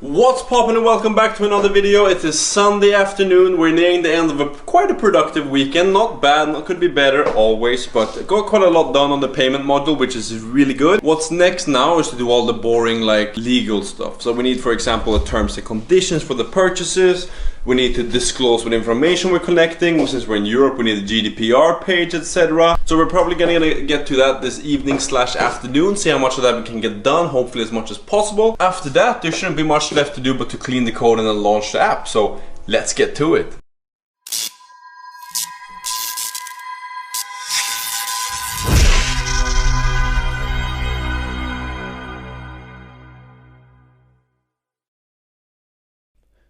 What's poppin' and welcome back to another video. It is Sunday afternoon. We're nearing the end of quite a productive weekend. Not bad, could be better always, but got quite a lot done on the payment module, which is really good. What's next now is to do all the boring like legal stuff. So we need, for example, the terms and conditions for the purchases. We need to disclose what information we're collecting. Since we're in Europe, we need a GDPR page, etc. So we're probably gonna get to that this evening / afternoon, see how much of that we can get done, hopefully as much as possible. After that, there shouldn't be much left to do but to clean the code and then launch the app. So let's get to it.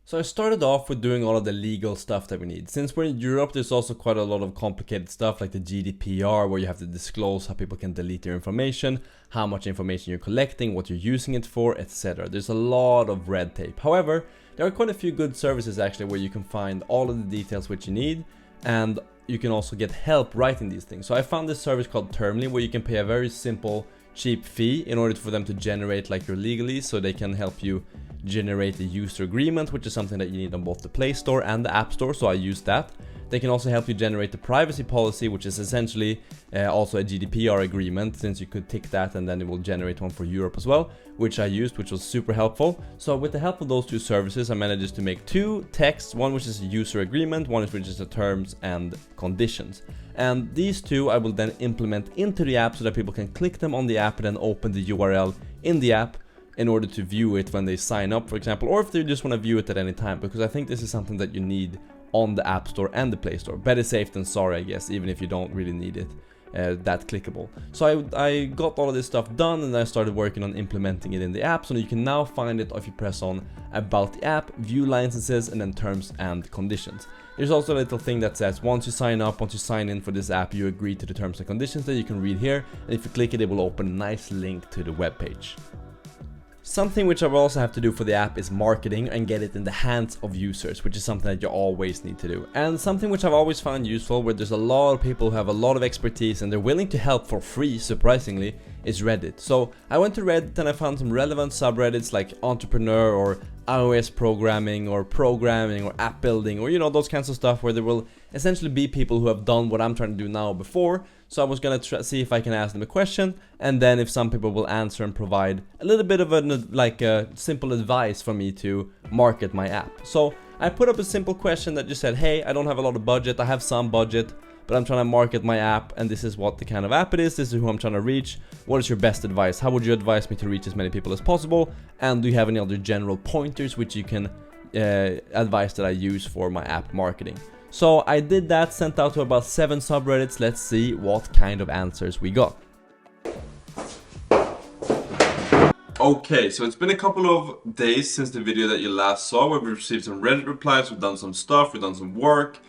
So I started off with doing all of the legal stuff that we need. Since we're in Europe, there's also quite a lot of complicated stuff like the GDPR, where you have to disclose how people can delete your information, how much information you're collecting, what you're using it for, etc. There's a lot of red tape. However, there are quite a few good services actually where you can find all of the details which you need, and you can also get help writing these things. So I found this service called Termly, where you can pay a very simple, cheap fee in order for them to generate like your legalese, so they can help you generate a user agreement, which is something that you need on both the Play Store and the App Store, so I use that. They can also help you generate the privacy policy, which is essentially also a GDPR agreement, since you could tick that and then it will generate one for Europe as well, which I used, which was super helpful. So with the help of those two services, I managed to make two texts, one which is a user agreement, one which is the terms and conditions. And these two I will then implement into the app so that people can click them on the app and then open the URL in the app in order to view it when they sign up, for example, or if they just want to view it at any time, because I think this is something that you need on the App Store and the Play Store. Better safe than sorry, I guess, even if you don't really need it that clickable. So I got all of this stuff done, and I started working on implementing it in the app, so you can now find it if you press on About the App, View Licenses, and then Terms and Conditions. There's also a little thing that says once you sign up, once you sign in for this app, you agree to the terms and conditions that you can read here, and if you click it, it will open a nice link to the web page. Something which I will also have to do for the app is marketing and get it in the hands of users, which is something that you always need to do. And something which I've always found useful, where there's a lot of people who have a lot of expertise and they're willing to help for free, surprisingly, is Reddit. So I went to Reddit and I found some relevant subreddits like entrepreneur or iOS programming or app building, or those kinds of stuff, where there will essentially be people who have done what I'm trying to do now before. So I was gonna see if I can ask them a question, and then if some people will answer and provide a little bit of a simple advice for me to market my app. So I put up a simple question that just said, hey, I don't have a lot of budget, I have some budget, but I'm trying to market my app, and this is what the kind of app it is, this is who I'm trying to reach. What is your best advice? How would you advise me to reach as many people as possible? And do you have any other general pointers which you can advise that I use for my app marketing? So I did that, sent out to about 7 subreddits. Let's see what kind of answers we got. Okay, so it's been a couple of days since the video that you last saw, where we've received some Reddit replies, we've done some stuff, we've done some work,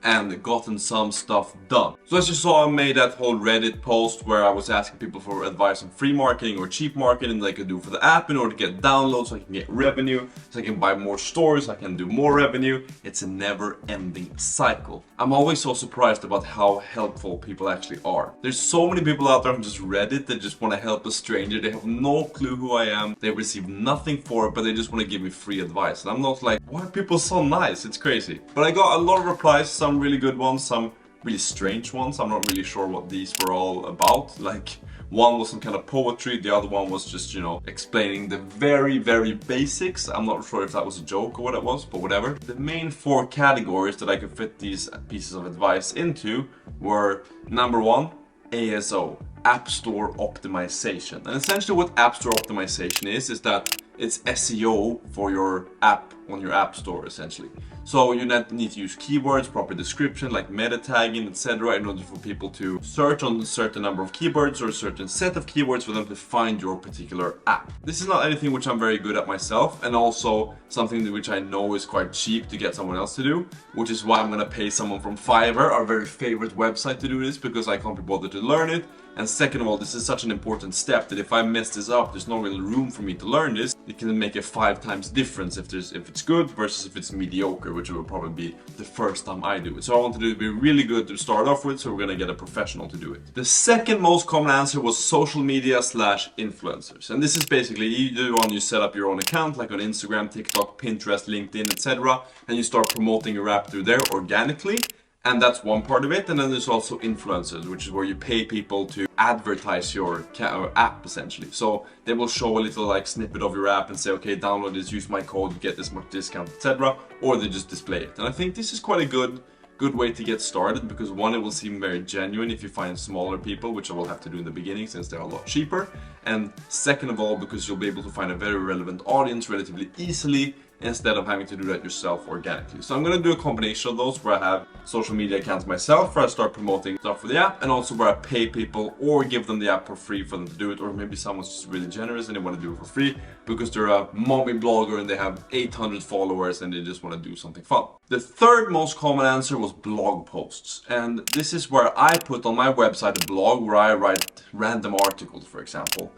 and gotten some stuff done. So as you saw, I made that whole Reddit post where I was asking people for advice on free marketing or cheap marketing that I could do for the app in order to get downloads, so I can get revenue, so I can buy more stores, I can do more revenue. It's a never-ending cycle. I'm always so surprised about how helpful people actually are. There's so many people out there on just Reddit that just want to help a stranger. They have no clue who I am, they receive nothing for it, but they just want to give me free advice. And I'm not like, why are people so nice? It's crazy. But I got a lot of replies, some really good ones, some really strange ones. I'm not really sure what these were all about. Like, one was some kind of poetry, the other one was just, explaining the very, very basics. I'm not sure if that was a joke or what it was, but whatever. The main 4 categories that I could fit these pieces of advice into were: number 1, ASO, App Store Optimization. And essentially what App Store Optimization is that it's SEO for your app on your App Store, essentially. So you need to use keywords, proper description, like meta tagging, etc., in order for people to search on a certain number of keywords or a certain set of keywords for them to find your particular app. This is not anything which I'm very good at myself, and also something which I know is quite cheap to get someone else to do, which is why I'm gonna pay someone from Fiverr, our very favorite website, to do this, because I can't be bothered to learn it, And second of all, this is such an important step that if I mess this up, there's no real room for me to learn this. It can make a 5 times difference if it's good versus if it's mediocre, which will probably be the first time I do it. So I wanted it to be really good to start off with, so we're gonna get a professional to do it. The second most common answer was social media / influencers. And this is basically either one, you set up your own account like on Instagram, TikTok, Pinterest, LinkedIn, etc. and you start promoting your app through there organically. And that's one part of it. And then there's also influencers, which is where you pay people to advertise your app essentially. So they will show a little like snippet of your app and say, okay, download this, use my code, you get this much discount, etc. Or they just display it. And I think this is quite a good way to get started, because one, it will seem very genuine if you find smaller people, which I will have to do in the beginning since they're a lot cheaper. And second of all, because you'll be able to find a very relevant audience relatively easily, instead of having to do that yourself organically. So I'm gonna do a combination of those, where I have social media accounts myself, where I start promoting stuff for the app, and also where I pay people or give them the app for free for them to do it, or maybe someone's just really generous and they want to do it for free because they're a mommy blogger and they have 800 followers and they just want to do something fun. The third most common answer was blog posts. And this is where I put on my website a blog where I write random articles, for example.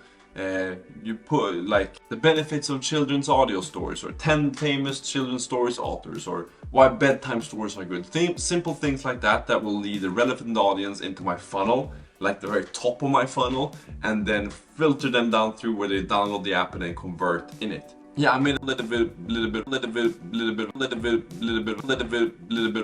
You put like the benefits of children's audio stories, or 10 famous children's stories authors, or why bedtime stories are good. Simple things like that that will lead a relevant audience into my funnel, like the very top of my funnel, and then filter them down through where they download the app and then convert in it. Yeah, I made a little bit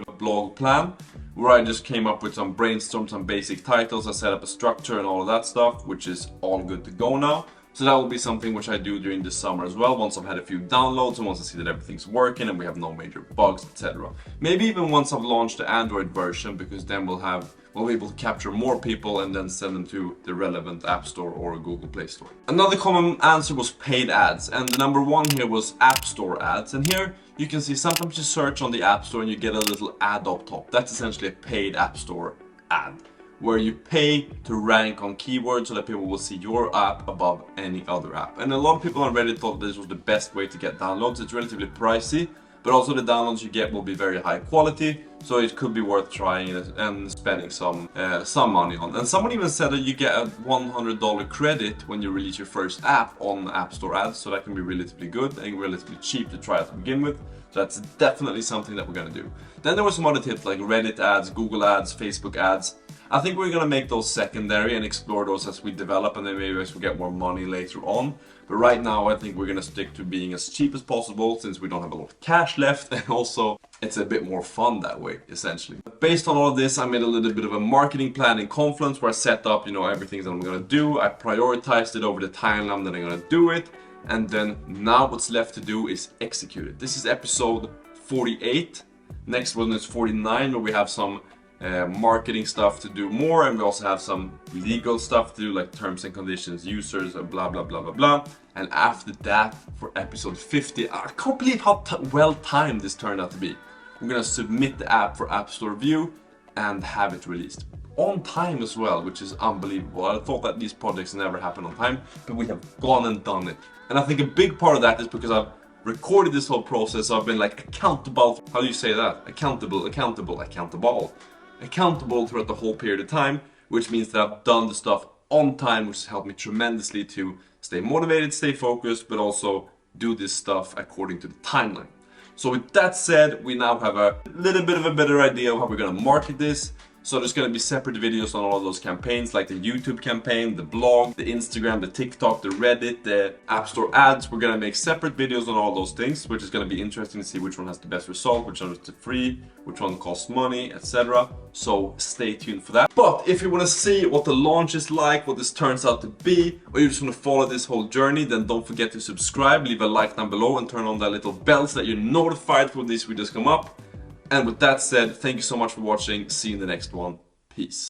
of a blog plan where I just came up with some brainstorm, some basic titles. I set up a structure and all of that stuff, which is all good to go now. So that will be something which I do during the summer as well, once I've had a few downloads and once I see that everything's working and we have no major bugs, etc. Maybe even once I've launched the Android version, because then we'll be able to capture more people and then send them to the relevant App Store or Google Play Store. Another common answer was paid ads, and the number one here was App Store ads. And here you can see sometimes you search on the App Store and you get a little ad up top. That's essentially a paid App Store ad, where you pay to rank on keywords so that people will see your app above any other app. And a lot of people on Reddit thought this was the best way to get downloads. It's relatively pricey, but also the downloads you get will be very high quality, so it could be worth trying and spending some money on. And someone even said that you get a $100 credit when you release your first app on App Store ads, so that can be relatively good and relatively cheap to try to begin with. So that's definitely something that we're gonna do. Then there were some other tips like Reddit ads, Google ads, Facebook ads. I think we're gonna make those secondary and explore those as we develop, and then maybe as we get more money later on. But right now I think we're gonna stick to being as cheap as possible, since we don't have a lot of cash left, and also it's a bit more fun that way, essentially. Based on all of this, I made a little bit of a marketing plan in Confluence where I set up, everything that I'm gonna do. I prioritized it over the timeline that I'm gonna do it. And then now what's left to do is execute it. This is episode 48. Next one is 49, where we have some marketing stuff to do more, and we also have some legal stuff to do, like terms and conditions, users, blah blah blah blah blah. And after that, for episode 50, I can't believe how well timed this turned out to be. We're gonna submit the app for App Store review and have it released on time as well, which is unbelievable. I thought that these projects never happen on time, but we have gone and done it. And I think a big part of that is because I've recorded this whole process. So I've been like accountable. How do you say that? Accountable throughout the whole period of time, which means that I've done the stuff on time, which has helped me tremendously to stay motivated, stay focused, but also do this stuff according to the timeline. So with that said, we now have a little bit of a better idea of how we're gonna market this. So there's gonna be separate videos on all of those campaigns, like the YouTube campaign, the blog, the Instagram, the TikTok, the Reddit, the App Store ads. We're gonna make separate videos on all those things, which is gonna be interesting to see which one has the best result, which one is free, which one costs money, etc. So stay tuned for that. But if you wanna see what the launch is like, what this turns out to be, or you just wanna follow this whole journey, then don't forget to subscribe, leave a like down below, and turn on that little bell so that you're notified when these videos come up. And with that said, thank you so much for watching. See you in the next one. Peace.